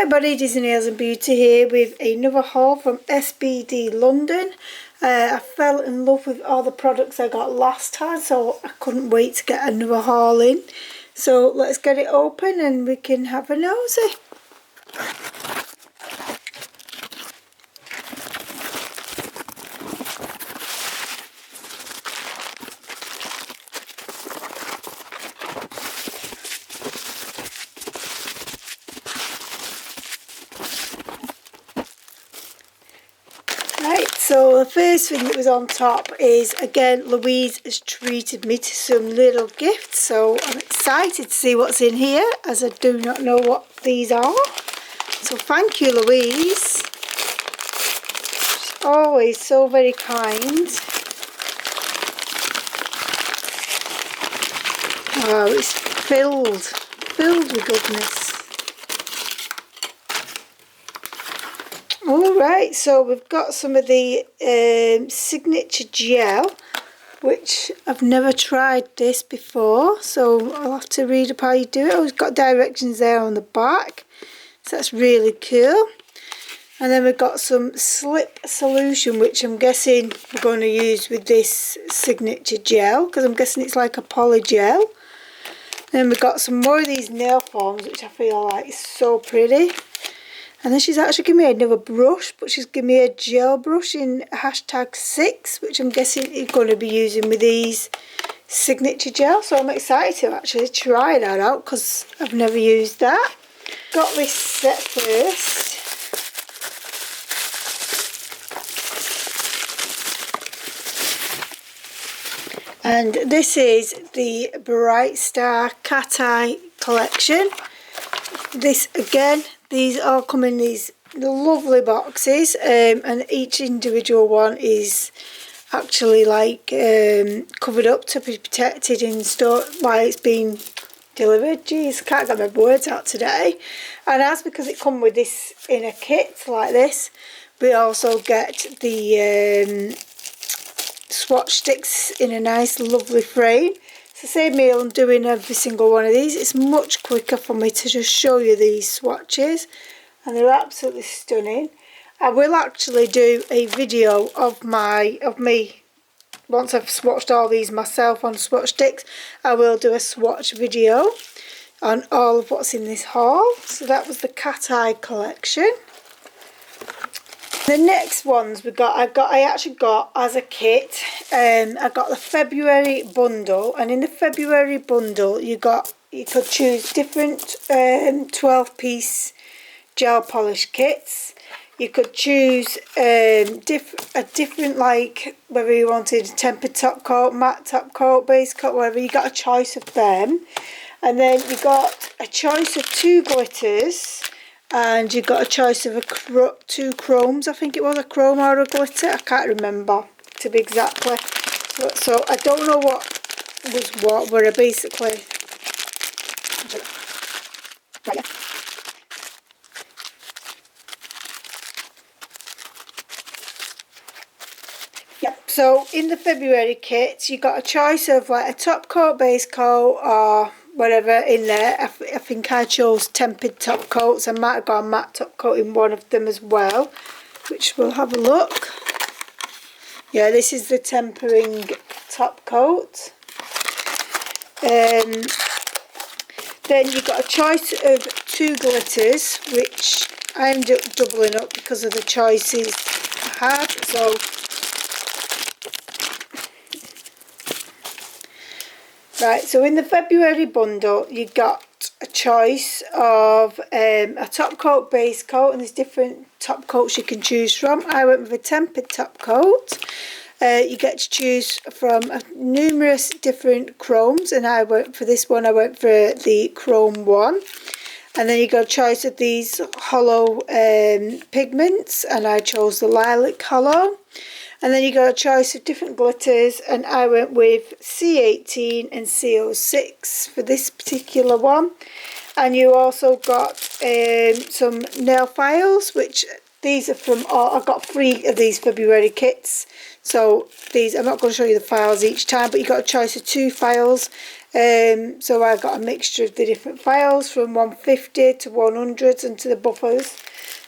Hi everybody, Disney Nails and Beauty here with another haul from SBD London. I fell in love with all the products I got last time, so I couldn't wait to get another haul in. So let's get it open and we can have a nosy. Right, so the first thing that was on top is, again, Louise has treated me to some little gifts, so I'm excited to see what's in here, as I do not know what these are. So thank you, Louise. She's always so very kind. Oh, it's filled with goodness. Alright, so we've got some of the signature gel, which I've never tried this before, so I'll have to read up how you do it. Oh, it's got directions there on the back, so that's really cool. And then we've got some slip solution, which I'm guessing we're going to use with this signature gel, because I'm guessing it's like a poly gel. Then we've got some more of these nail forms, which I feel like is so pretty. And then she's actually given me another brush, but she's given me a gel brush in #6, which I'm guessing you're going to be using with these signature gel. So I'm excited to actually try that out, because I've never used that. Got this set first. And this is the Bright Star Cat Eye collection. This, again, these all come in these lovely boxes, and each individual one is actually like covered up to be protected in store while it's being delivered. Jeez, can't get my words out today. And that's because it comes with this in a kit like this. We also get the swatch sticks in a nice lovely frame. So save me on doing every single one of these. It's much quicker for me to just show you these swatches, and they're absolutely stunning. I will actually do a video of me once I've swatched all these myself on swatch sticks. I will do a swatch video on all of what's in this haul. So that was the Cat Eye collection. The next ones I actually got as a kit. I got the February bundle, and in the February bundle you could choose different 12-piece gel polish kits. You could choose a different, like whether you wanted tempered top coat, matte top coat, base coat, whatever. You got a choice of them, and then you got a choice of 2 glitters. And you got a choice of 2 chromes, I think it was, a chrome or a glitter. I can't remember to be exactly. So I don't know what was what, but I basically... Yep, so in the February kits, you got a choice of like a top coat, base coat, or whatever in there. I think I chose tempered top coats. I might have got a matte top coat in one of them as well, which we'll have a look. Yeah, this is the tempering top coat. Then you got a choice of 2 glitters, which I ended up doubling up because of the choices I had. So right, so in the February bundle you got a choice of a top coat, base coat, and there's different top coats you can choose from. I went with a tempered top coat. You get to choose from numerous different chromes, and I went for this one, I went for the chrome one. And then you got a choice of these hollow pigments, and I chose the lilac hollow. And then you got a choice of different glitters, and I went with C18 and C06 for this particular one. And you also got some nail files, which these are from, I got 3 of these February kits. So these, I'm not going to show you the files each time, but you got a choice of 2 files. So I got a mixture of the different files from 150 to 100s and to the buffers.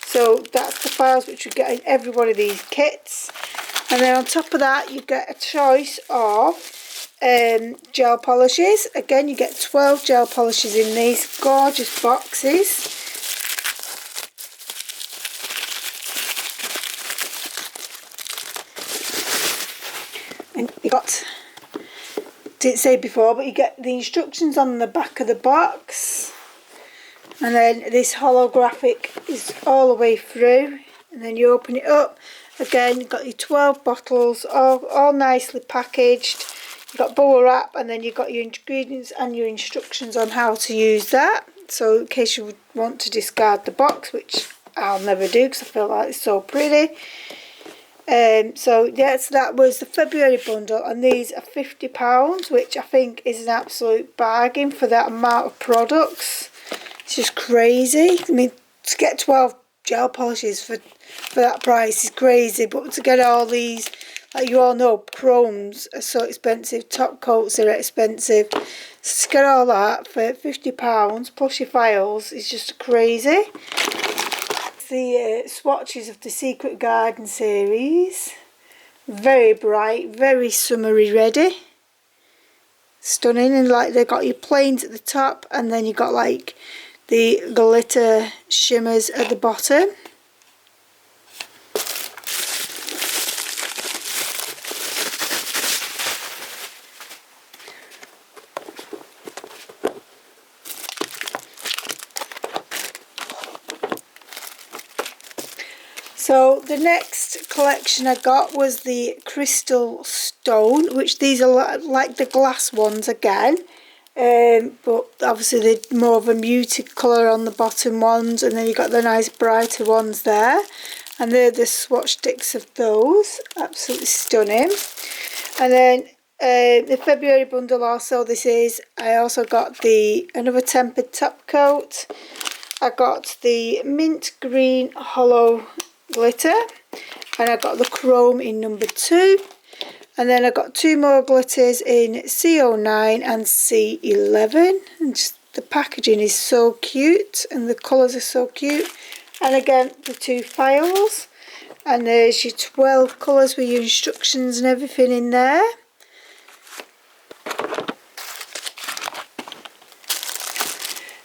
So that's the files which you get in every one of these kits. And then on top of that you get a choice of gel polishes. Again, you get 12 gel polishes in these gorgeous boxes. And you got, didn't say before, but you get the instructions on the back of the box, and then this holographic is all the way through, and then you open it up. Again, you've got your 12 bottles, all nicely packaged. You've got bubble wrap, and then you've got your ingredients and your instructions on how to use that. So in case you would want to discard the box, which I'll never do because I feel like it's so pretty. So yes, that was the February bundle, and these are £50, which I think is an absolute bargain for that amount of products. It's just crazy. I mean, to get 12 gel polishes for that price is crazy, but to get all these, like you all know, chromes are so expensive, top coats are expensive, so to get all that for £50 plus your files is just crazy. The swatches of the Secret Garden series, very bright, very summery ready, stunning. And like they've got your plains at the top, and then you've got like the glitter shimmers at the bottom. So the next collection I got was the Crystal Stone, which these are like the glass ones again, but obviously they're more of a muted colour on the bottom ones, and then you've got the nice brighter ones there, and they're the swatch sticks of those, absolutely stunning. And then the February bundle also, this is, I also got another tempered top coat. I got the mint green hollow glitter, and I got the chrome in number 2, and then I got 2 more glitters in C09 and C11, and just the packaging is so cute and the colours are so cute. And again, the 2 files, and there's your 12 colours with your instructions and everything in there.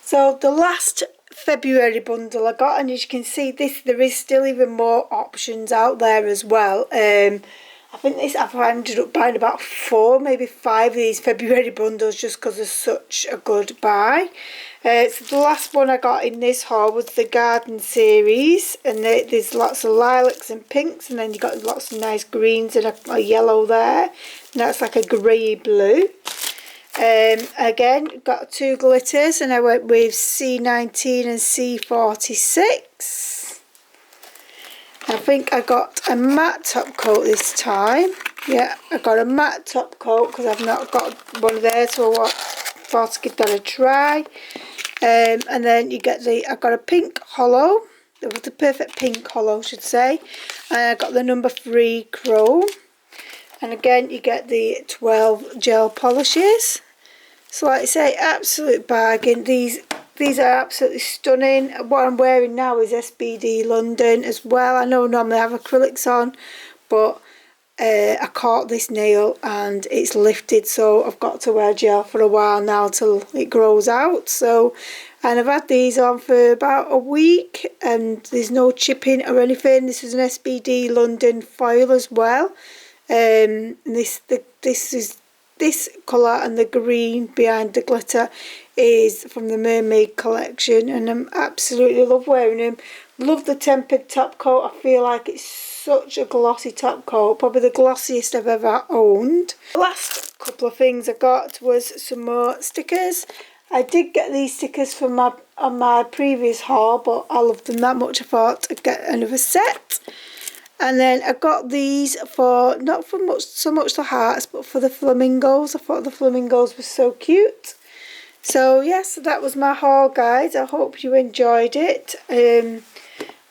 So the last February bundle I got, and as you can see, there is still even more options out there as well. I think I've ended up buying about 4, maybe 5 of these February bundles just because they're such a good buy. So the last one I got in this haul was the Garden series, and there's lots of lilacs and pinks, and then you've got lots of nice greens and a yellow there, and that's like a grey blue. Again, got 2 glitters, and I went with C19 and C46. I think I got a matte top coat this time. Yeah, I got a matte top coat because I've not got one there, so I thought I'd give that a try. And then you get I got a pink hollow. It was the perfect pink hollow, I should say. And I got the number 3 chrome. And again, you get the 12 gel polishes. So like I say, absolute bargain. These are absolutely stunning. What I'm wearing now is SBD London as well. I know normally I have acrylics on, but I caught this nail and it's lifted, so I've got to wear gel for a while now till it grows out. So, and I've had these on for about a week, and there's no chipping or anything. This is an SBD London foil as well. This colour and the green behind the glitter is from the Mermaid collection, and I absolutely love wearing them. Love the tempered top coat. I feel like it's such a glossy top coat, probably the glossiest I've ever owned. The last couple of things I got was some more stickers. I did get these stickers from on my previous haul, but I loved them that much I thought I'd get another set. And then I got these for, not for so much the hearts, but for the flamingos. I thought the flamingos were so cute. So yes, that was my haul, guys. I hope you enjoyed it.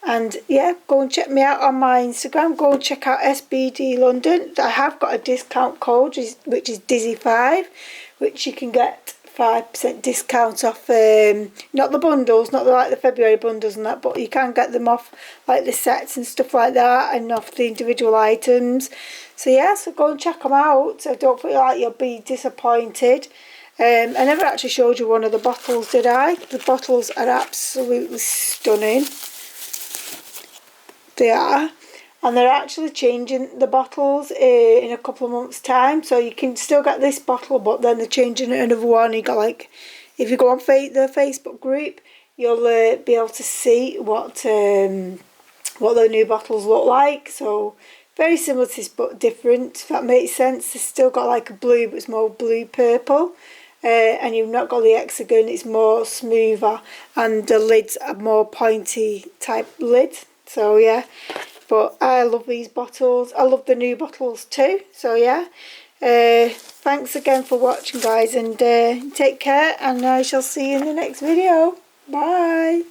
And yeah, go and check me out on my Instagram. Go and check out SBD London. I have got a discount code, which is Dizzy5, which you can get 5% discount off, not the bundles, not like the February bundles and that, but you can get them off like the sets and stuff like that, and off the individual items. So yeah, so go and check them out. So don't feel like you'll be disappointed. I never actually showed you one of the bottles, did I? The bottles are absolutely stunning. They are. And they're actually changing the bottles in a couple of months' time. So you can still get this bottle, but then they're changing another one. You got like, if you go on the Facebook group, you'll be able to see what the new bottles look like. So very similar to this, but different, if that makes sense. It's still got like a blue, but it's more blue-purple. And you've not got the hexagon, it's more smoother. And the lids are more pointy type lid. So yeah. But I love these bottles. I love the new bottles too. So yeah. Thanks again for watching, guys. And take care. And I shall see you in the next video. Bye.